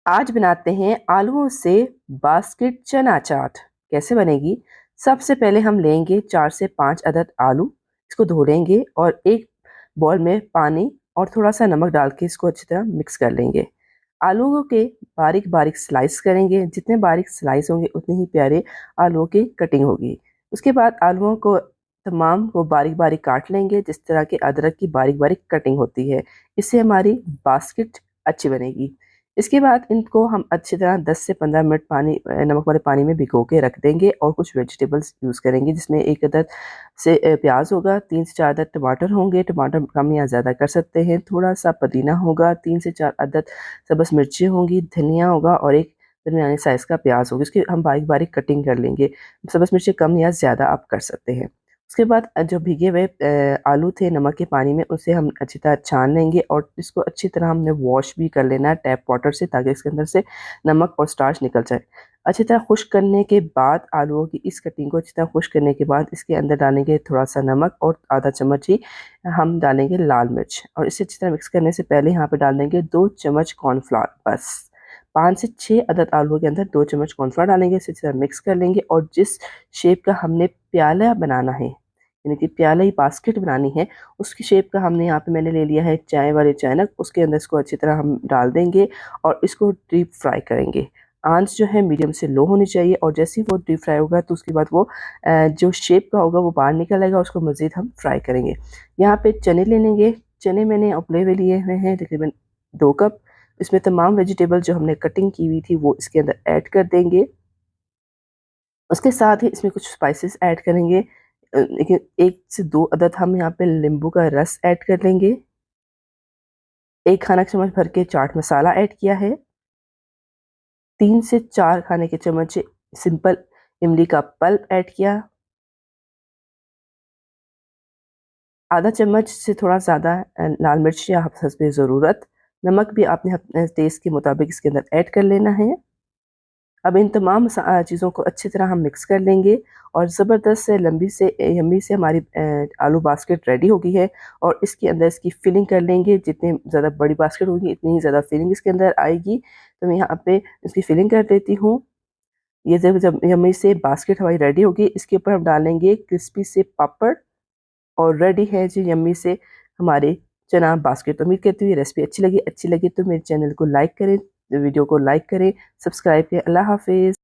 आज बनाते हैं आलूओं से बास्केट चना चाट। कैसे बनेगी? सबसे पहले हम लेंगे 4 से 5 अदद आलू। इसको धो लेंगे और एक बॉल में पानी और थोड़ा सा नमक डाल के इसको अच्छी तरह मिक्स कर लेंगे। आलूओं के बारीक बारीक स्लाइस करेंगे। जितने बारीक स्लाइस होंगे उतने ही प्यारे आलूओं की कटिंग होगी। उसके बाद आलूओं को तमाम को बारीक बारीक काट लेंगे, जिस तरह के अदरक की बारीक बारीक कटिंग होती है। इससे हमारी बास्केट अच्छी बनेगी। इसके बाद इनको हम अच्छी तरह 10 से 15 मिनट नमक वाले पानी में भिगो के रख देंगे और कुछ वेजिटेबल्स यूज़ करेंगे, जिसमें एक अदद से प्याज होगा, 3 से 4 अदद टमाटर होंगे, टमाटर कम या ज़्यादा कर सकते हैं, थोड़ा सा पुदीना होगा, 3 से 4 अदद सब्ज़ मिर्ची होंगी, धनिया होगा और एक दरमियाने साइज़ का प्याज होगा। इसकी हम बारीक बारीक कटिंग कर लेंगे। सब्ज़ मिर्ची कम या ज़्यादा आप कर सकते हैं। उसके बाद जो भीगे हुए आलू थे नमक के पानी में, उसे हम अच्छी तरह छान लेंगे और इसको अच्छी तरह हमने वॉश भी कर लेना है टैप वाटर से, ताकि इसके अंदर से नमक और स्टार्च निकल जाए। अच्छी तरह खुश्क करने के बाद आलूओं की इस कटिंग को अच्छी तरह खुश्क करने के बाद इसके अंदर डालेंगे थोड़ा सा नमक और आधा चम्मच ही हम डालेंगे लाल मिर्च, और इसे अच्छी तरह मिक्स करने से पहले यहाँ पे डाल देंगे 2 चम्मच कॉर्नफ्लावर। बस 5 से 6 अदद आलूओं के अंदर 2 चम्मच कॉर्नफ्लावर डालेंगे। इसे अच्छी तरह मिक्स कर लेंगे और जिस शेप का हमने प्याला बनाना है, यानी कि प्याला ही बास्केट बनानी है, उसकी शेप का हमने यहाँ पे मैंने ले लिया है चाय वाले चाइनक। उसके अंदर इसको अच्छी तरह हम डाल देंगे और इसको डीप फ्राई करेंगे। आंच जो है मीडियम से लो होनी चाहिए, और जैसे ही वो डीप फ्राई होगा तो उसके बाद वो जो शेप का होगा वो बाहर निकल आएगा। उसको मज़ीद हम फ्राई करेंगे। यहाँ पे चने ले लेंगे। चने मैंने उपले हुए लिए हुए हैं तकरीबन 2 कप। इसमें तमाम वेजिटेबल जो हमने कटिंग की हुई थी वो इसके अंदर ऐड कर देंगे। उसके साथ ही इसमें कुछ स्पाइसेस ऐड करेंगे। लेकिन 1 से 2 अदद हम यहाँ पे नींबू का रस ऐड कर लेंगे। 1 खाना चम्मच भर के चाट मसाला ऐड किया है। 3 से 4 खाने के चम्मच सिंपल इमली का पल्प ऐड किया। आधा चम्मच से थोड़ा ज़्यादा लाल मिर्च या हस्बे ज़रूरत। नमक भी आपने अपने टेस्ट के मुताबिक इसके अंदर ऐड कर लेना है। अब इन तमाम चीज़ों को अच्छी तरह हम मिक्स कर लेंगे और ज़बरदस्त से लंबी से यम्मी से हमारी आलू बास्केट रेडी हो गई है। और इसके अंदर इसकी फिलिंग कर लेंगे। जितनी ज़्यादा बड़ी बास्केट होगी इतनी ही ज़्यादा फिलिंग इसके अंदर आएगी। तो मैं यहाँ पे इसकी फिलिंग कर देती हूँ। ये जब जब यम्मी से बास्केट हमारी रेडी होगी, इसके ऊपर हम डालेंगे क्रिस्पी से पापड़, और रेडी है जी यम्मी से हमारे चना बास्केट। तो उम्मीद करती हूँ ये रेसिपी अच्छी लगी तो मेरे चैनल को लाइक करें, वीडियो को लाइक करें, सब्सक्राइब करें। अल्लाह हाफिज़।